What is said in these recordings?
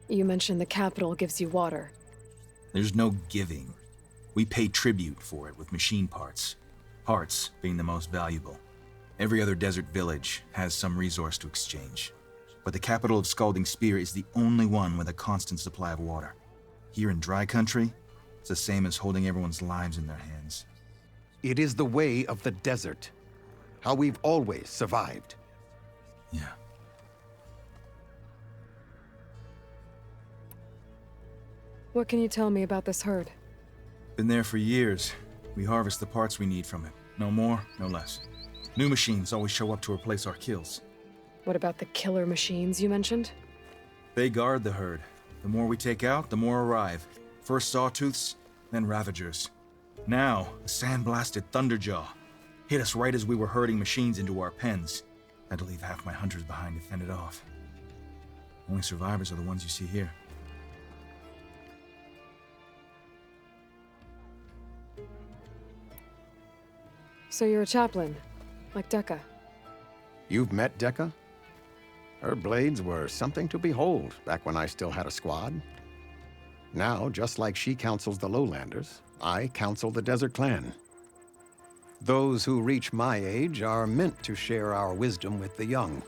You mentioned the capital gives you water. There's no giving. We pay tribute for it with machine parts. Parts being the most valuable. Every other desert village has some resource to exchange. But the capital of Scalding Spear is the only one with a constant supply of water. Here in dry country, it's the same as holding everyone's lives in their hands. It is the way of the desert. How we've always survived. Yeah. What can you tell me about this herd? Been there for years. We harvest the parts we need from it. No more, no less. New machines always show up to replace our kills. What about the killer machines you mentioned? They guard the herd. The more we take out, the more arrive. First sawtooths, then ravagers. Now, a sand-blasted Thunderjaw. Hit us right as we were herding machines into our pens. Had to leave half my hunters behind to fend it off. Only survivors are the ones you see here. So you're a chaplain, like Dekka. You've met Dekka? Her blades were something to behold back when I still had a squad. Now, just like she counsels the Lowlanders, I counsel the Desert Clan. Those who reach my age are meant to share our wisdom with the young.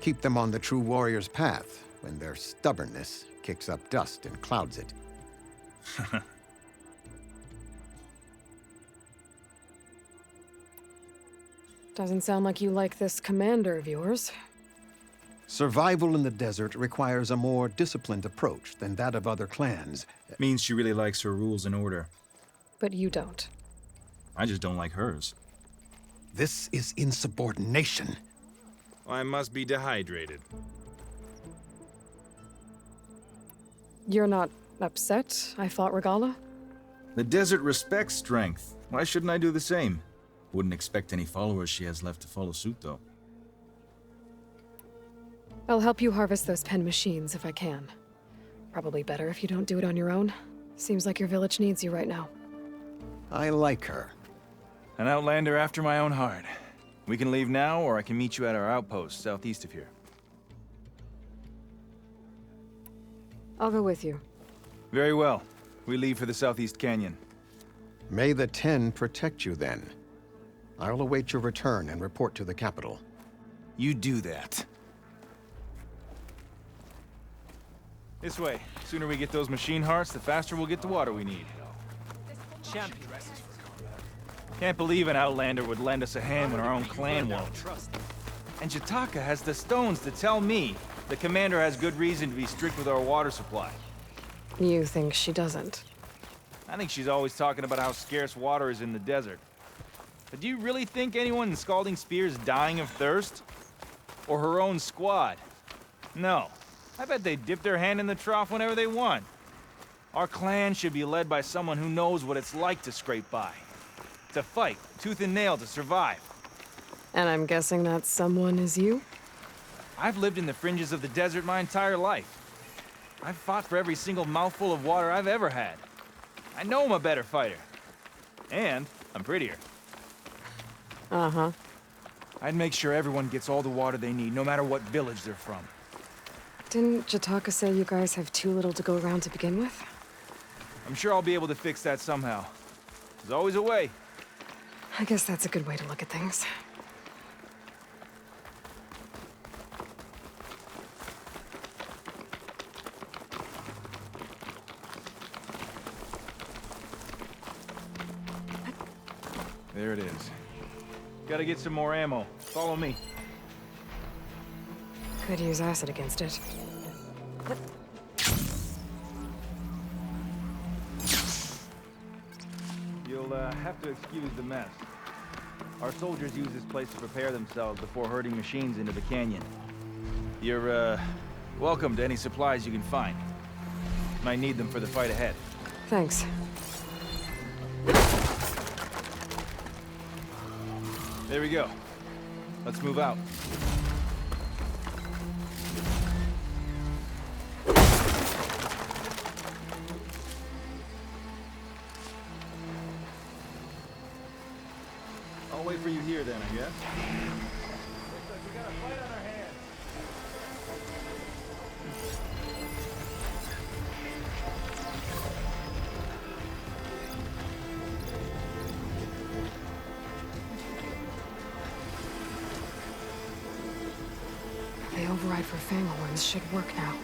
Keep them on the true warrior's path when their stubbornness kicks up dust and clouds it. Doesn't sound like you like this commander of yours. Survival in the desert requires a more disciplined approach than that of other clans. Means she really likes her rules and order. But you don't. I just don't like hers. This is insubordination. I must be dehydrated. You're not upset I fought Regala? The desert respects strength. Why shouldn't I do the same? Wouldn't expect any followers she has left to follow suit, though. I'll help you harvest those pen machines if I can. Probably better if you don't do it on your own. Seems like your village needs you right now. I like her. An outlander after my own heart. We can leave now, or I can meet you at our outpost southeast of here. I'll go with you. Very well. We leave for the Southeast Canyon. May the Ten protect you then. I'll await your return and report to the capital. You do that. This way. Sooner we get those machine hearts, the faster we'll get the water we need. Champion. Can't believe an outlander would lend us a hand when our own clan won't. And Jataka has the stones to tell me the commander has good reason to be strict with our water supply. You think she doesn't? I think she's always talking about how scarce water is in the desert. But do you really think anyone in Scalding Spear is dying of thirst? Or her own squad? No. I bet they dip their hand in the trough whenever they want. Our clan should be led by someone who knows what it's like to scrape by. To fight, tooth and nail to survive. And I'm guessing that someone is you? I've lived in the fringes of the desert my entire life. I've fought for every single mouthful of water I've ever had. I know I'm a better fighter. And I'm prettier. Uh-huh. I'd make sure everyone gets all the water they need, no matter what village they're from. Didn't Jataka say you guys have too little to go around to begin with? I'm sure I'll be able to fix that somehow. There's always a way. I guess that's a good way to look at things. There it is. Gotta get some more ammo. Follow me. Could use acid against it. You'll have to excuse the mess. Our soldiers use this place to prepare themselves before herding machines into the canyon. You're, welcome to any supplies you can find. Might need them for the fight ahead. Thanks. There we go. Let's move out. I'll wait for you here then, I guess. Looks like we got a fight on our hands. override for Fanghorns should work now.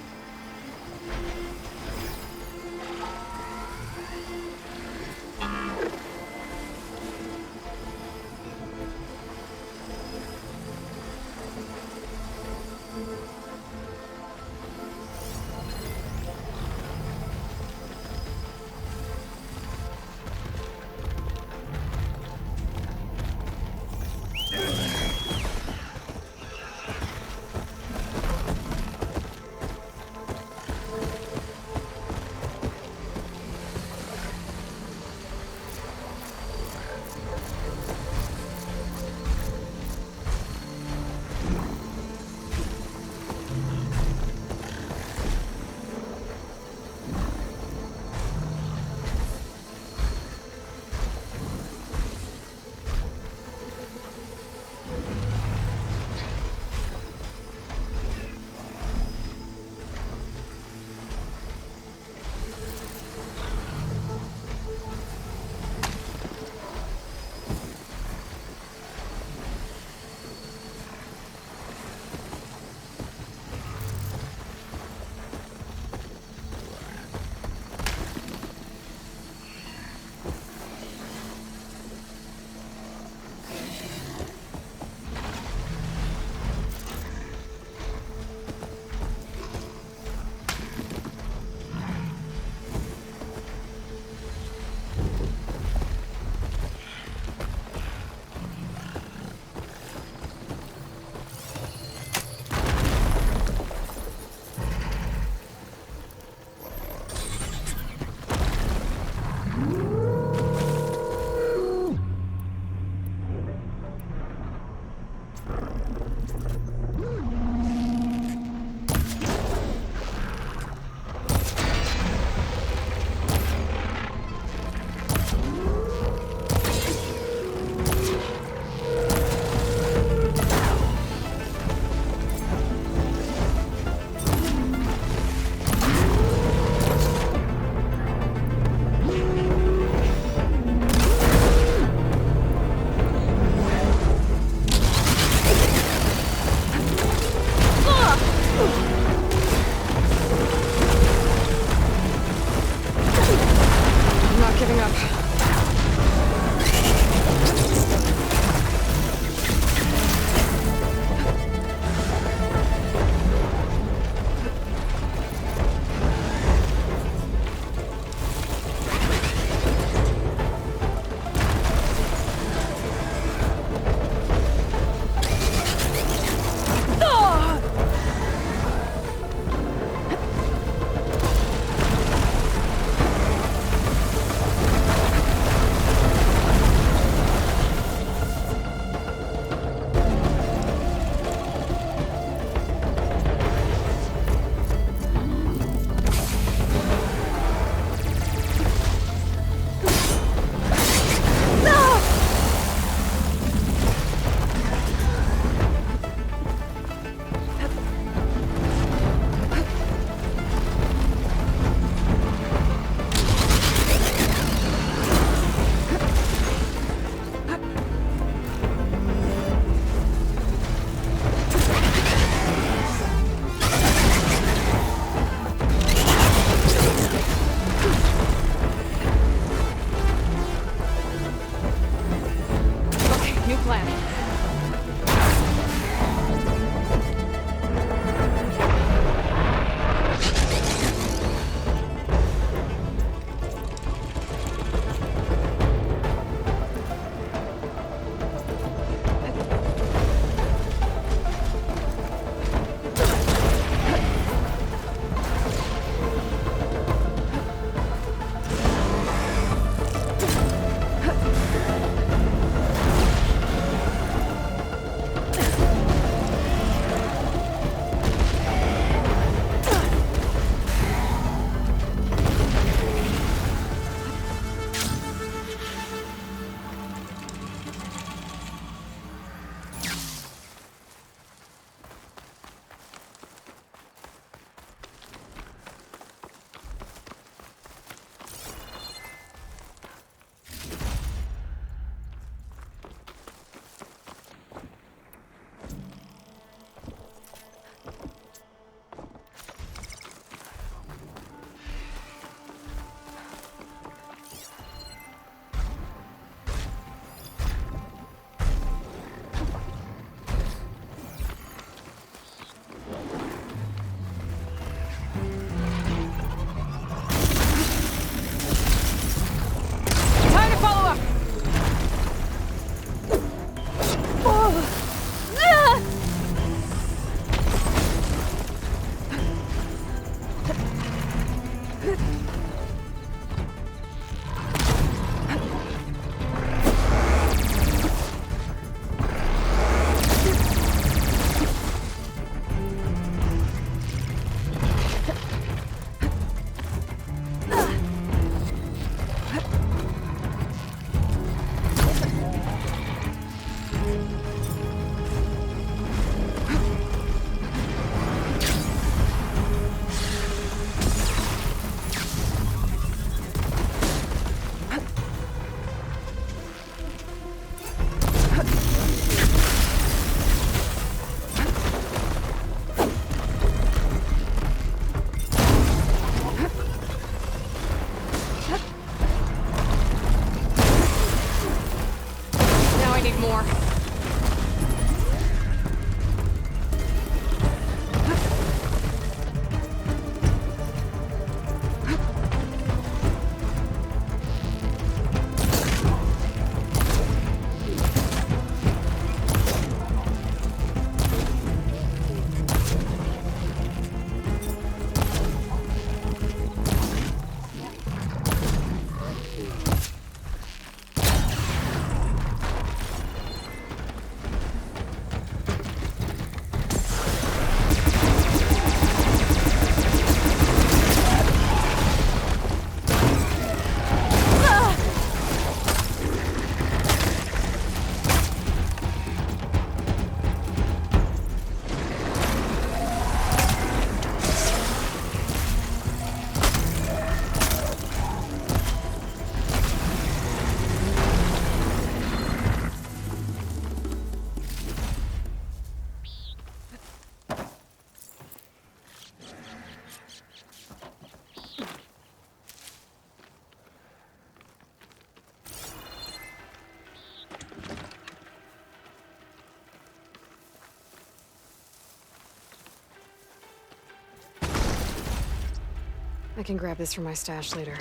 I can grab this from my stash later.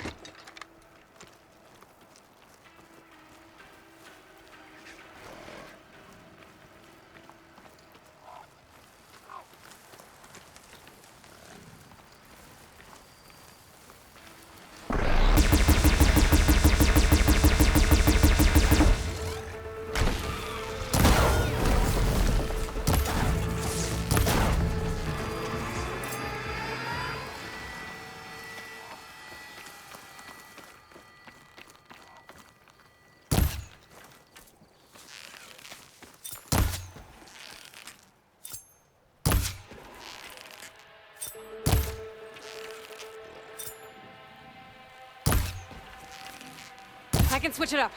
I can switch it up.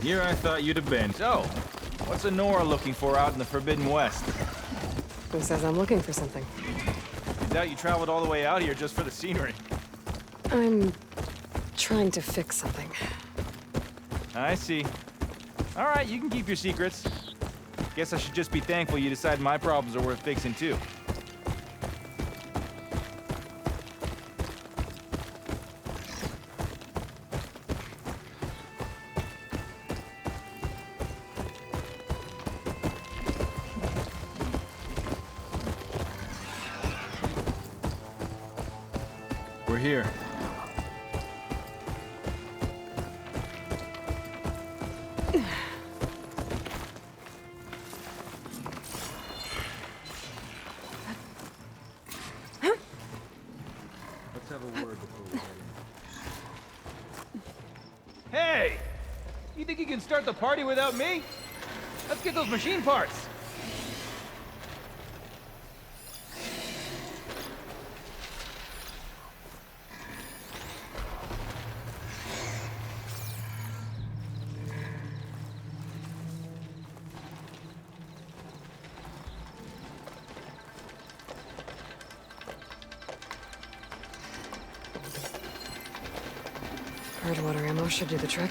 Here I thought you'd have been. So, what's Honora looking for out in the Forbidden West? Who says I'm looking for something? I doubt you traveled all the way out here just for the scenery. I'm trying to fix something. I see. All right, you can keep your secrets. Guess I should just be thankful you decided my problems are worth fixing too. We're here. Let's have a word before we head in. Hey! You think you can start the party without me? Let's get those machine parts! Hard water ammo should do the trick.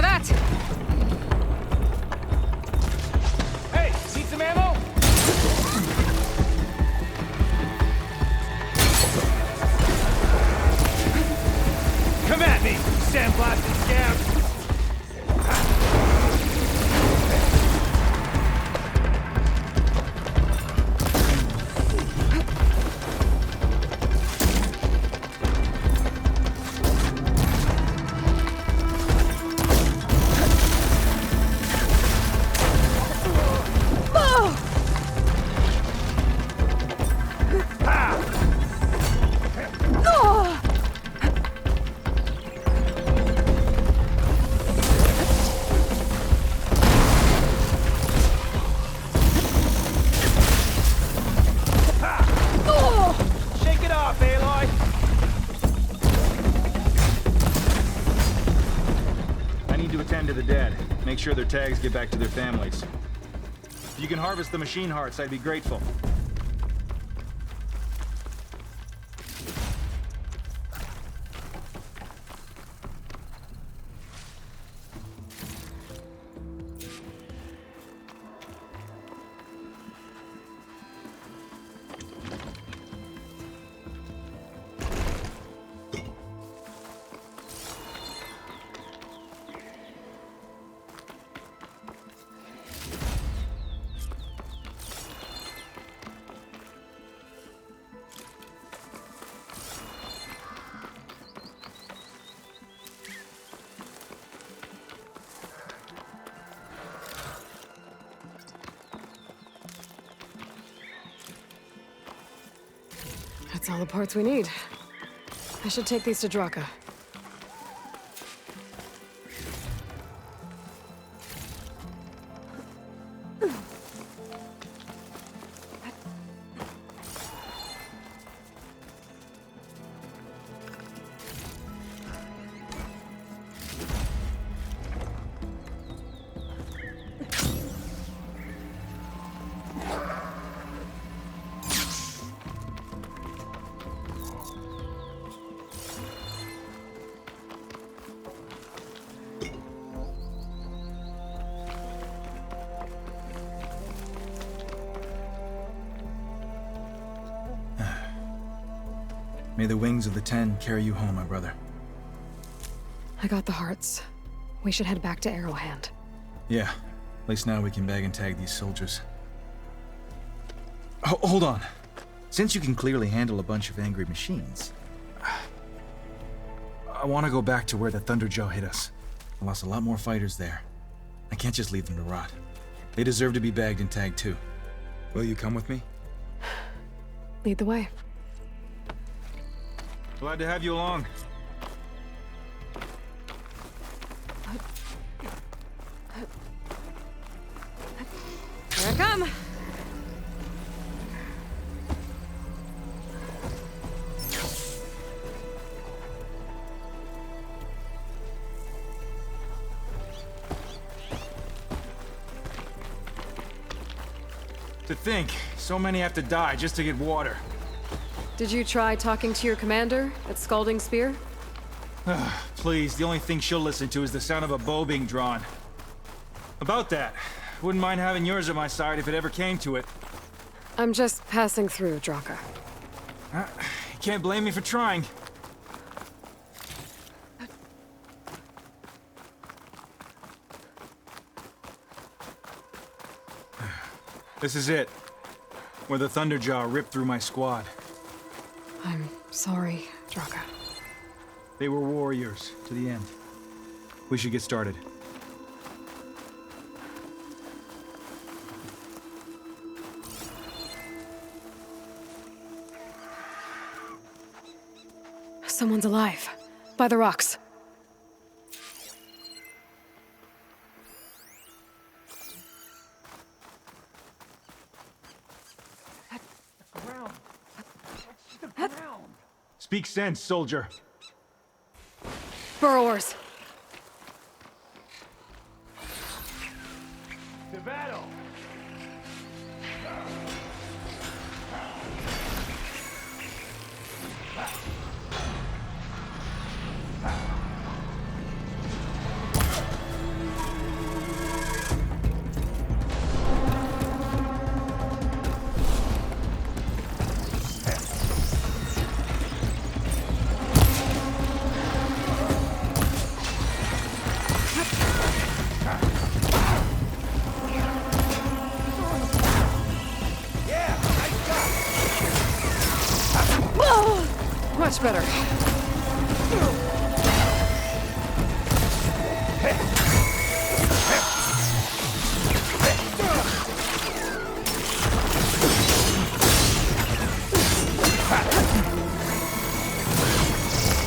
that! Hey, need some ammo? Come at me, sandblasted scab! To the dead. Make sure their tags get back to their families. If you can harvest the machine hearts, I'd be grateful. That's all the parts we need. I should take these to Draka. May the wings of the Ten carry you home, my brother. I got the hearts. We should head back to Arrowhand. Yeah, at least now we can bag and tag these soldiers. Hold on. Since you can clearly handle a bunch of angry machines, I want to go back to where the Thunderjaw hit us. I lost a lot more fighters there. I can't just leave them to rot. They deserve to be bagged and tagged too. Will you come with me? Lead the way. Glad to have you along. Here I come! To think, so many have to die just to get water. Did you try talking to your commander at Scalding Spear? Please, the only thing she'll listen to is the sound of a bow being drawn. About that, wouldn't mind having yours at my side if it ever came to it. I'm just passing through, Draka. You can't blame me for trying. This is it, where the Thunderjaw ripped through my squad. I'm sorry, Draka. They were warriors to the end. We should get started. Someone's alive. By the rocks. Speak sense, soldier. Burrowers. To battle! better.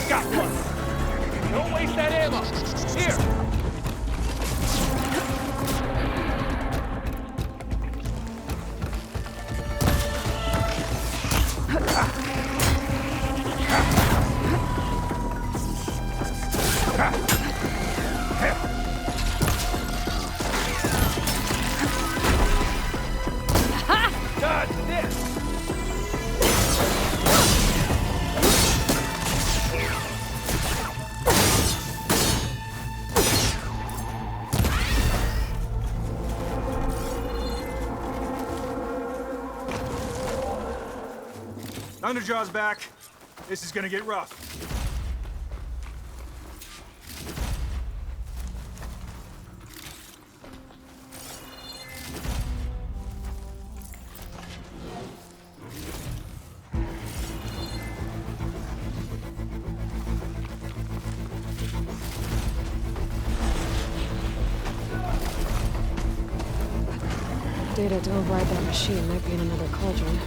Got one. Don't waste that ammo. Here. Dodge this. Thunderjaws back. This is gonna get rough. Data to override that machine might be in another cauldron.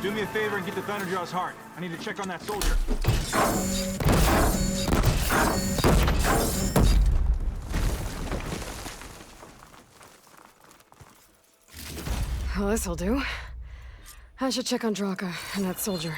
Do me a favor and get the Thunderjaws heart. I need to check on that soldier. Well, this'll do. I should check on Draka and that soldier.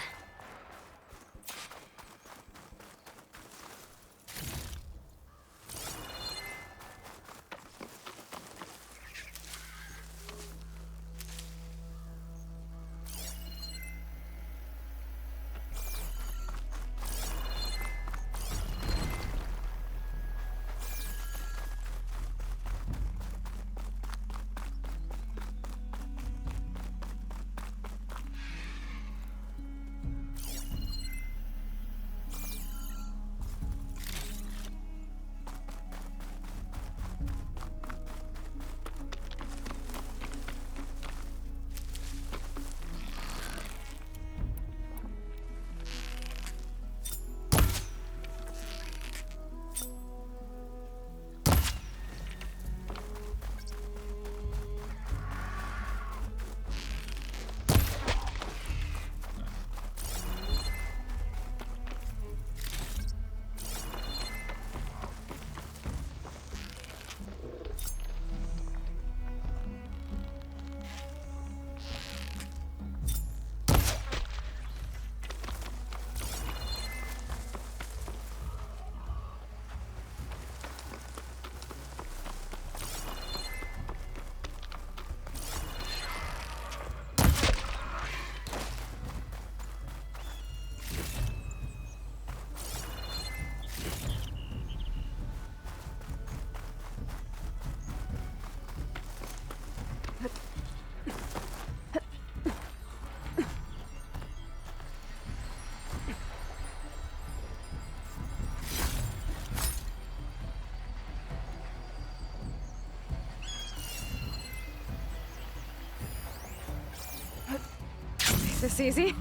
This easy?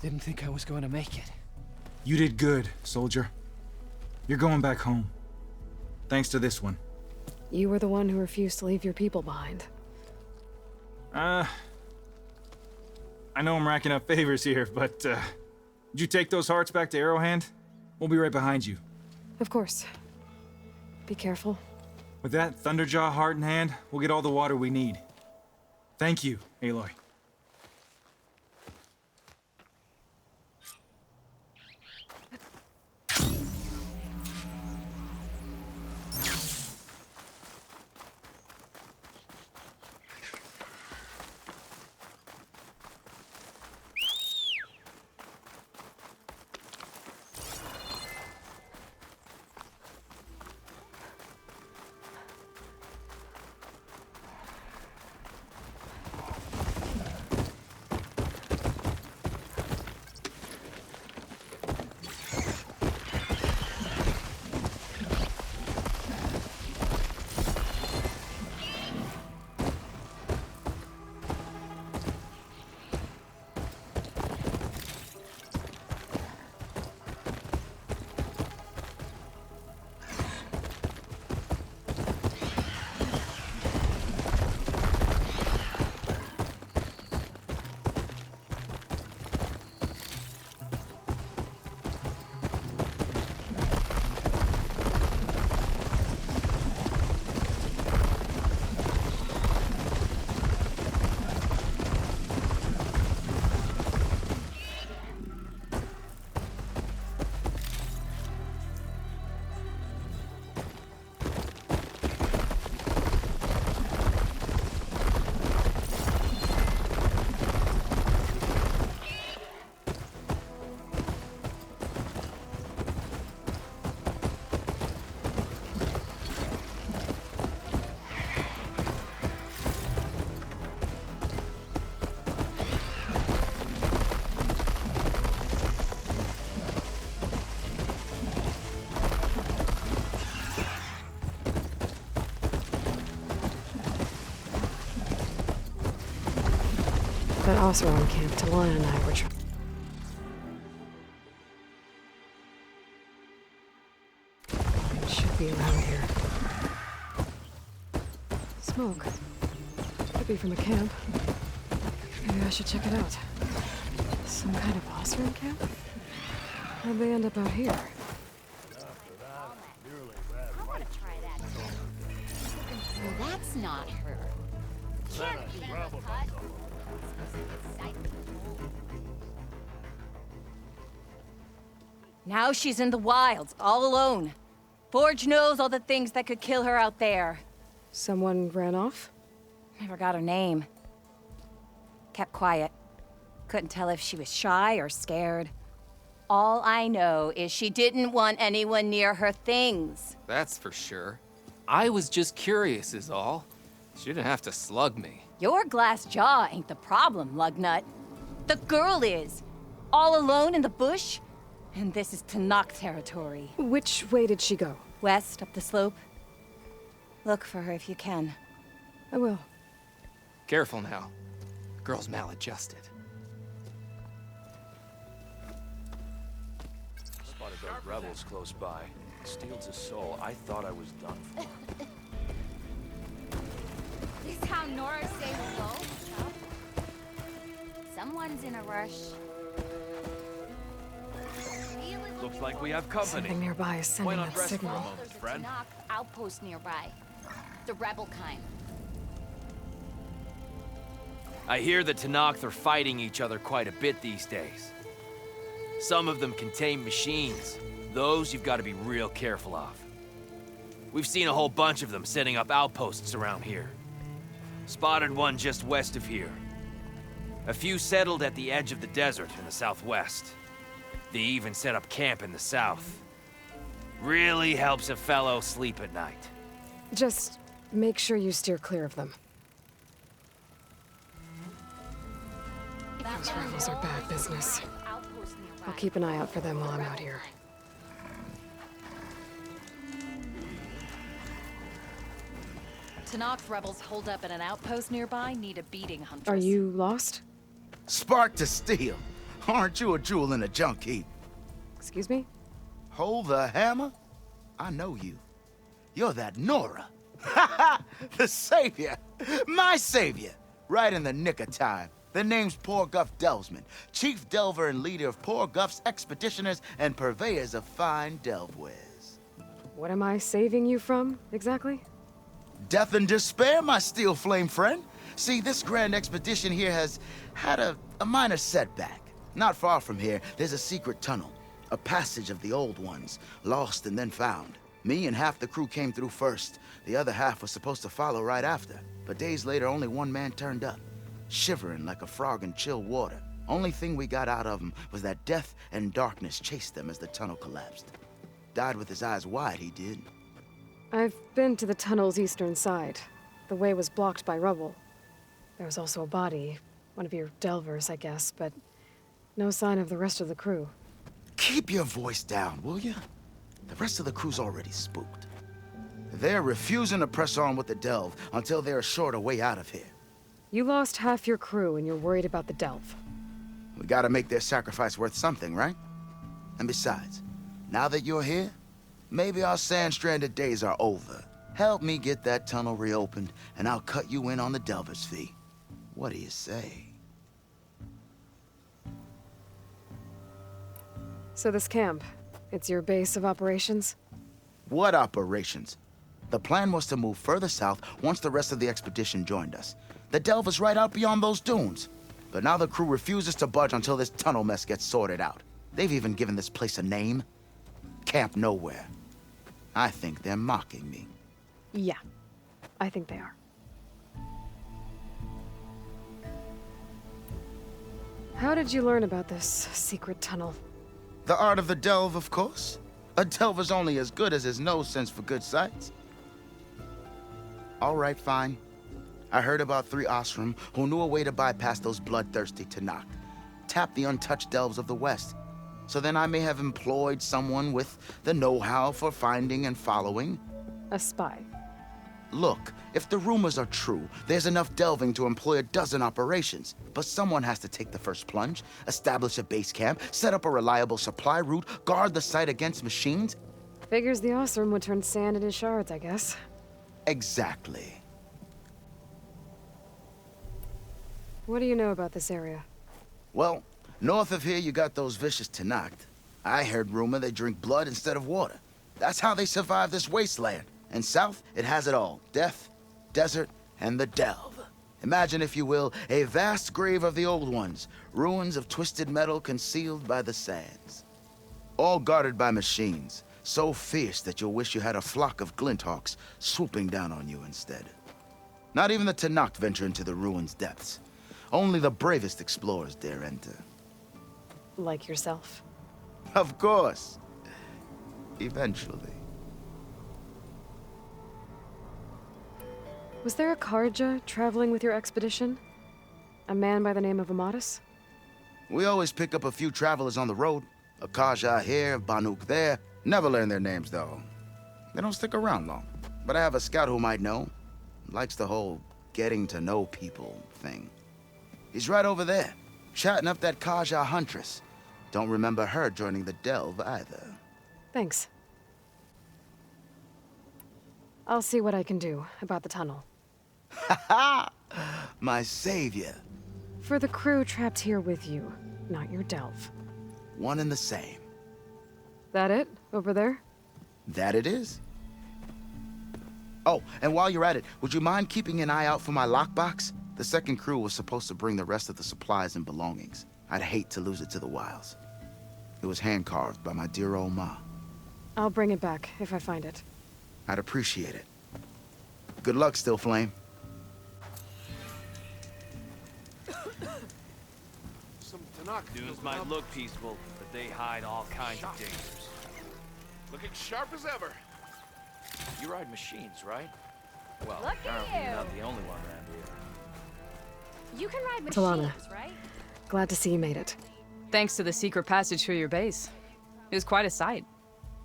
Didn't think I was going to make it. You did good, soldier. You're going back home. Thanks to this one. You were the one who refused to leave your people behind. I know I'm racking up favors here, but, did you take those hearts back to Arrowhand? We'll be right behind you. Of course. Be careful. With that Thunderjaw heart in hand, we'll get all the water we need. Thank you, Aloy. that Oseram camp Talana and I were trying. It should be around here. Smoke. Could be from a camp. Maybe I should check it out. Some kind of Oseram camp? How'd they end up out here? Well, that's not her. Can't be her cut. Now she's in the wilds, all alone. Forge knows all the things that could kill her out there. Someone ran off? Never got her name. Kept quiet. Couldn't tell if she was shy or scared. All I know is she didn't want anyone near her things. That's for sure. I was just curious is all. She didn't have to slug me. Your glass jaw ain't the problem, Lugnut. The girl is. All alone in the bush. And this is Tanakh territory. Which way did she go? West, up the slope. Look for her if you can. I will. Careful now. Girl's maladjusted. Spotted those rebels close by. Steals his soul. I thought I was done for. This how Nora say hello? Someone's in a rush. Looks like we have company. Something nearby is sending Point on that rest for a signal. moment, There's a friend. Tanakh outpost nearby. The rebel kind. I hear the Tanakh are fighting each other quite a bit these days. Some of them contain machines. Those you've got to be real careful of. We've seen a whole bunch of them setting up outposts around here. Spotted one just west of here. A few settled at the edge of the desert in the southwest. They even set up camp in the south. Really helps a fellow sleep at night. Just make sure you steer clear of them. Those rebels are bad business. Outpost nearby. I'll keep an eye out for them while I'm out here. Tanakh rebels hold up at an outpost nearby, need a beating, Huntress. Are you lost? Spark to steel. Aren't you a jewel in a junk heap? Excuse me? Hold the hammer? I know you. You're that Nora. Ha ha! The savior! My savior! Right in the nick of time. The name's Poor Guff Delvesman, chief delver and leader of Poor Guff's expeditioners and purveyors of fine delve wares. What am I saving you from, exactly? Death and despair, my steel flame friend. See, this grand expedition here has had a minor setback. Not far from here, there's a secret tunnel. A passage of the old ones, lost and then found. Me and half the crew came through first. The other half was supposed to follow right after. But days later, only one man turned up, shivering like a frog in chill water. Only thing we got out of him was that death and darkness chased them as the tunnel collapsed. Died with his eyes wide, he did. I've been to the tunnel's eastern side. The way was blocked by rubble. There was also a body, one of your delvers, I guess, but no sign of the rest of the crew. Keep your voice down, will you? The rest of the crew's already spooked. They're refusing to press on with the delve until they're assured a way out of here. You lost half your crew and you're worried about the delve. We gotta make their sacrifice worth something, right? And besides, now that you're here, maybe our sand-stranded days are over. Help me get that tunnel reopened, and I'll cut you in on the delver's fee. What do you say? So this camp, it's your base of operations? What operations? The plan was to move further south once the rest of the expedition joined us. The delve is right out beyond those dunes. But now the crew refuses to budge until this tunnel mess gets sorted out. They've even given this place a name. Camp Nowhere. I think they're mocking me. Yeah, I think they are. How did you learn about this secret tunnel? The art of the delve, of course. A delver's only as good as his nose sense for good sights. All right, fine. I heard about 3 Osram who knew a way to bypass those bloodthirsty Tanakh. Tap the untouched delves of the West. So then I may have employed someone with the know-how for finding and following. A spy. Look, if the rumors are true, there's enough delving to employ a dozen operations. But someone has to take the first plunge, establish a base camp, set up a reliable supply route, guard the site against machines. Figures the Osram would turn sand into shards, I guess. Exactly. What do you know about this area? Well, north of here you got those vicious Tenakth. I heard rumor they drink blood instead of water. That's how they survive this wasteland. And south, it has it all. Death, desert, and the delve. Imagine, if you will, a vast grave of the old ones. Ruins of twisted metal concealed by the sands. All guarded by machines. So fierce that you'll wish you had a flock of glinthawks swooping down on you instead. Not even the Tenakth venture into the ruins' depths. Only the bravest explorers dare enter. Like yourself. Of course. Eventually. Was there a Karja traveling with your expedition? A man by the name of Amadis? We always pick up a few travelers on the road. A Kaja here, Banuk there. Never learn their names, though. They don't stick around long. But I have a scout who might know. Likes the whole getting to know people thing. He's right over there, chatting up that Kaja huntress. Don't remember her joining the delve either. Thanks. I'll see what I can do about the tunnel. Ha ha! My savior. For the crew trapped here with you, not your delve. One and the same. That it? Over there? That it is. Oh, and while you're at it, would you mind keeping an eye out for my lockbox? The second crew was supposed to bring the rest of the supplies and belongings. I'd hate to lose it to the wilds. It was hand-carved by my dear old ma. I'll bring it back if I find it. I'd appreciate it. Good luck, Still Flame. Dunes might look peaceful, but they hide all kinds of dangers. Looking sharp as ever. You ride machines, right? Well, Look at apparently you're you. not the only one around here. You can ride Talana. machines, right? Glad to see you made it. Thanks to the secret passage through your base. It was quite a sight.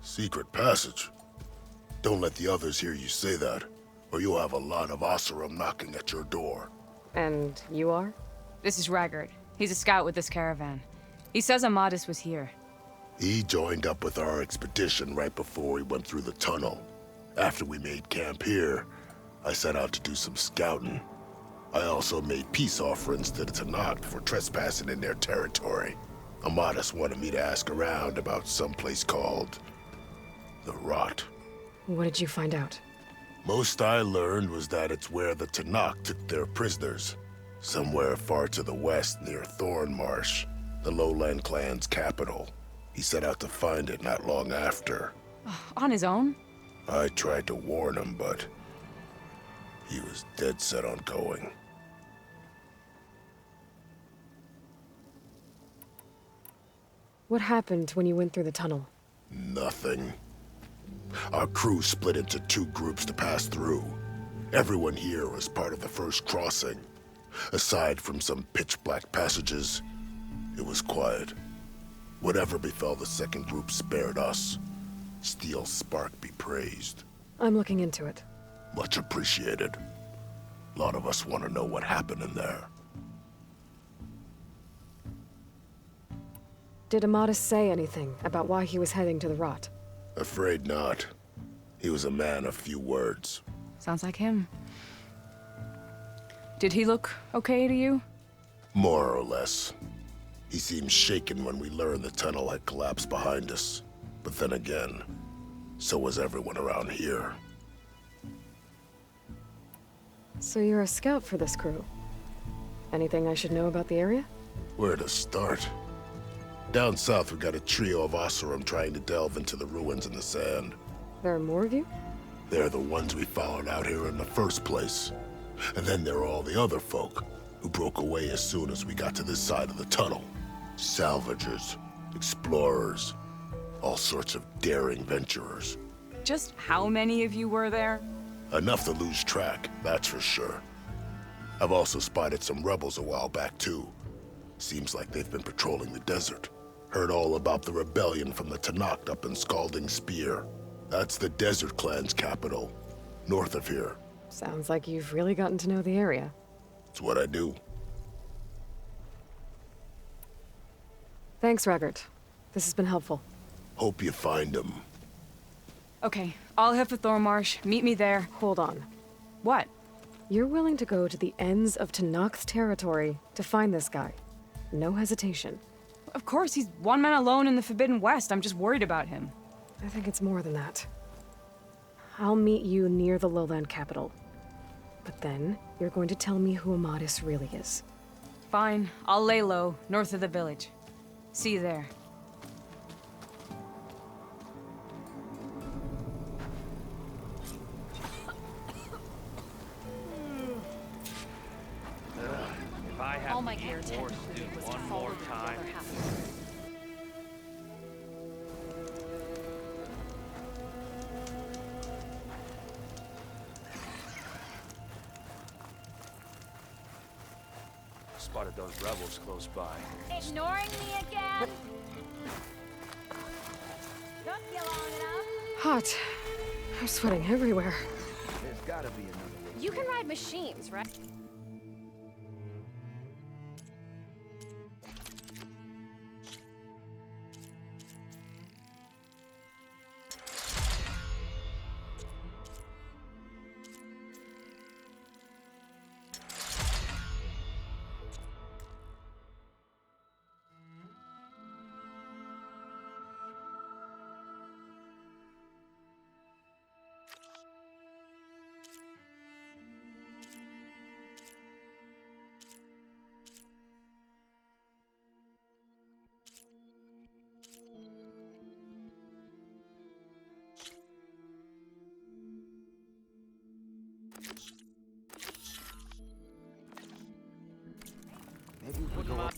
Secret passage? Don't let the others hear you say that, or you'll have a lot of Oseram knocking at your door. And you are? This is Raggard. He's a scout with this caravan. He says Amadis was here. He joined up with our expedition right before we went through the tunnel. After we made camp here, I set out to do some scouting. I also made peace offerings to the Tenakth for trespassing in their territory. Amadis wanted me to ask around about some place called the Rot. What did you find out? Most I learned was that it's where the Tenakth took their prisoners. Somewhere far to the west near Thornmarsh, the Lowland clan's capital. He set out to find it not long after. On his own? I tried to warn him, but he was dead set on going. What happened when you went through the tunnel? Nothing. Our crew split into two groups to pass through. Everyone here was part of the first crossing. Aside from some pitch-black passages, it was quiet. Whatever befell the second group spared us. Steel Spark be praised. I'm looking into it. Much appreciated. A lot of us want to know what happened in there. Did Amadis say anything about why he was heading to the Rot? Afraid not. He was a man of few words. Sounds like him. Did he look okay to you? More or less. He seemed shaken when we learned the tunnel had collapsed behind us. But then again, so was everyone around here. So you're a scout for this crew? Anything I should know about the area? Where to start? Down south, we got a trio of Oseram trying to delve into the ruins in the sand. There are more of you? They're the ones we followed out here in the first place. And then there are all the other folk, who broke away as soon as we got to this side of the tunnel. Salvagers, explorers, all sorts of daring venturers. Just how many of you were there? Enough to lose track, that's for sure. I've also spotted some rebels a while back, too. Seems like they've been patrolling the desert. Heard all about the rebellion from the Tenakth up in Scalding Spear. That's the Desert Clan's capital, north of here. Sounds like you've really gotten to know the area. It's what I do. Thanks, Raggart. This has been helpful. Hope you find him. Okay, I'll head for Thormarsh. Meet me there. Hold on. What? You're willing to go to the ends of Tenakth's territory to find this guy. No hesitation. Of course, he's one man alone in the Forbidden West. I'm just worried about him. I think it's more than that. I'll meet you near the lowland capital. But then, you're going to tell me who Amadis really is. Fine, I'll lay low, north of the village. See you there. If I have All my to gear be forced to do was to one follow more the time, other half. spotted those rebels close by. Ignoring me again? Took you long enough. Hot. I'm sweating everywhere. There's gotta be another way. You can ride machines, right? Maybe we could go up.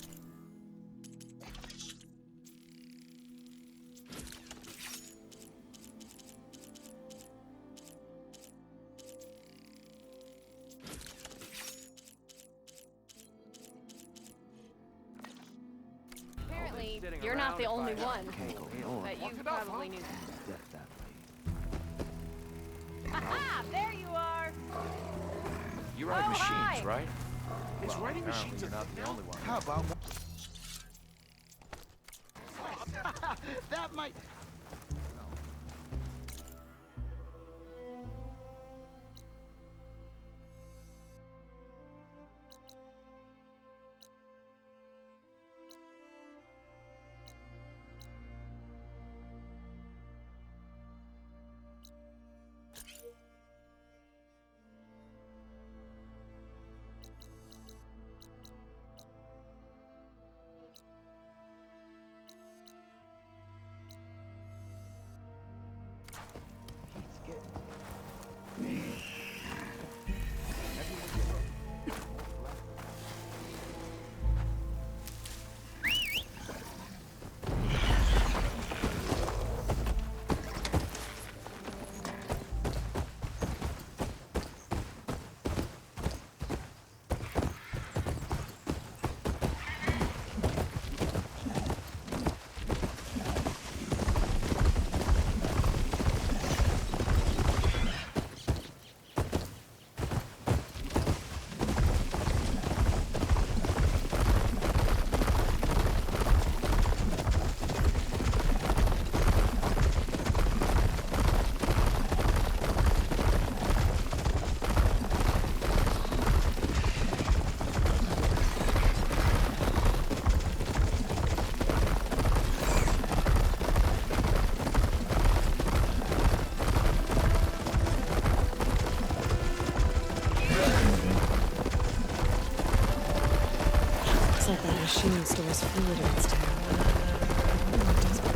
Apparently, you're not the only one. Can't go north. But you probably knew that. Just that way. Aha! There you are! You ride Oh, machines, hi. right? Is riding Apparently machines you're not the only one. How about that might... Looks like that machine stores fluid in its town. No, it doesn't.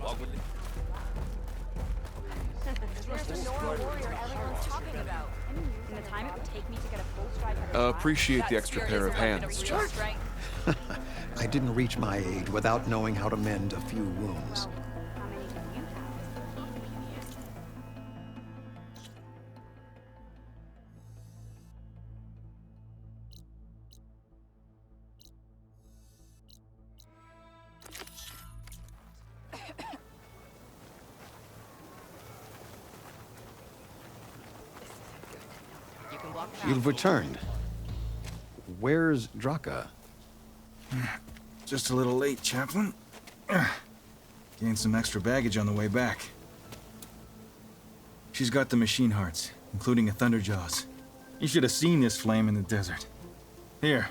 Walk with me. There's the Nora warrior everyone's talking about. And the time it would take me to get a full stride by the Appreciate the extra pair of hands, Chuck. I didn't reach my age without knowing how to mend a few wounds. How many do you have? You've returned. Where's Draka? Just a little late, Chaplain. Gained some extra baggage on the way back. She's got the machine hearts, including a Thunderjaws. You should have seen this flame in the desert. Here.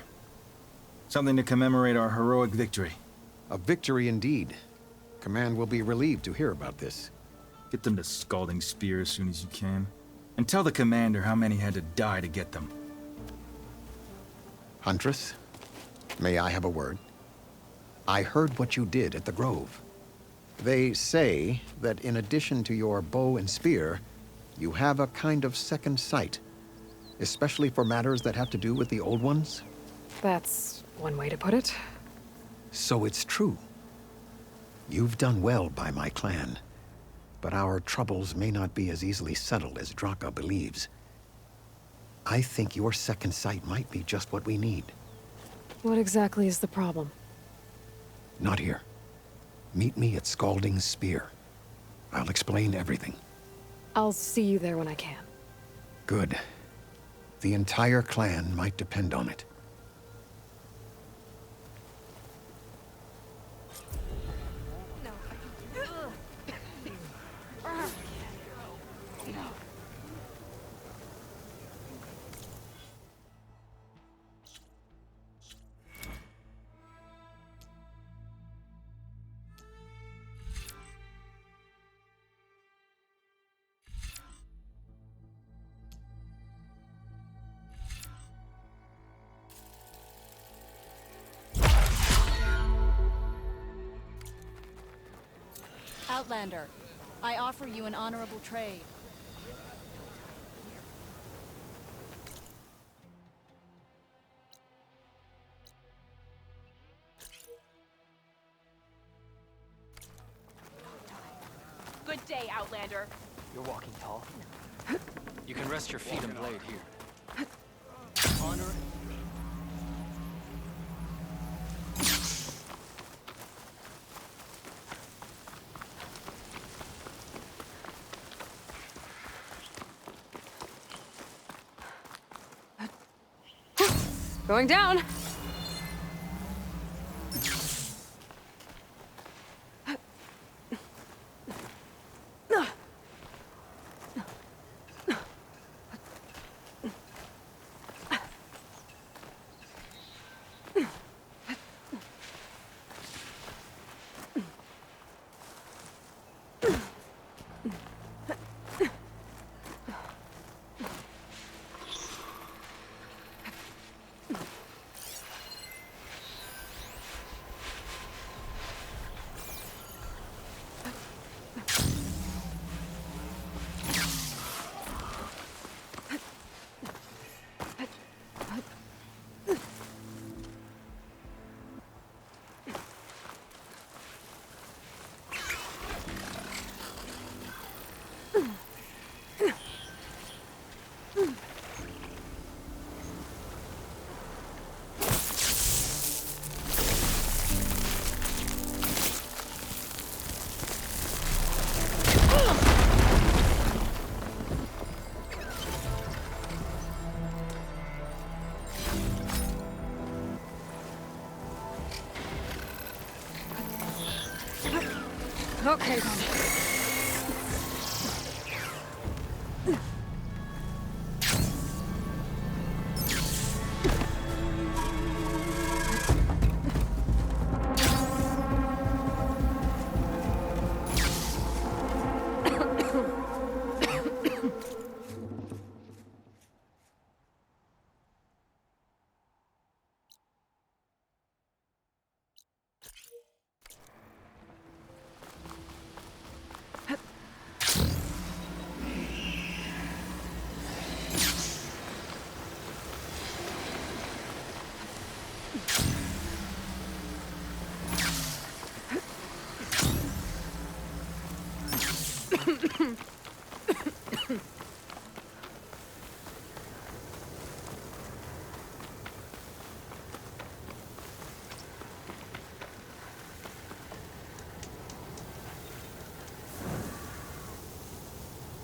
Something to commemorate our heroic victory. A victory indeed. Command will be relieved to hear about this. Get them to Scalding Spear as soon as you can. And tell the commander how many had to die to get them. Huntress, may I have a word? I heard what you did at the Grove. They say that in addition to your bow and spear, you have a kind of second sight, especially for matters that have to do with the old ones. That's one way to put it. So it's true. You've done well by my clan, but our troubles may not be as easily settled as Draka believes. I think your second sight might be just what we need. What exactly is the problem? Not here. Meet me at Scalding Spear. I'll explain everything. I'll see you there when I can. Good. The entire clan might depend on it. Outlander, I offer you an honorable trade. Good day, Outlander. You're walking tall. You can rest your feet and blade here. Honor. Going down! Okay, then.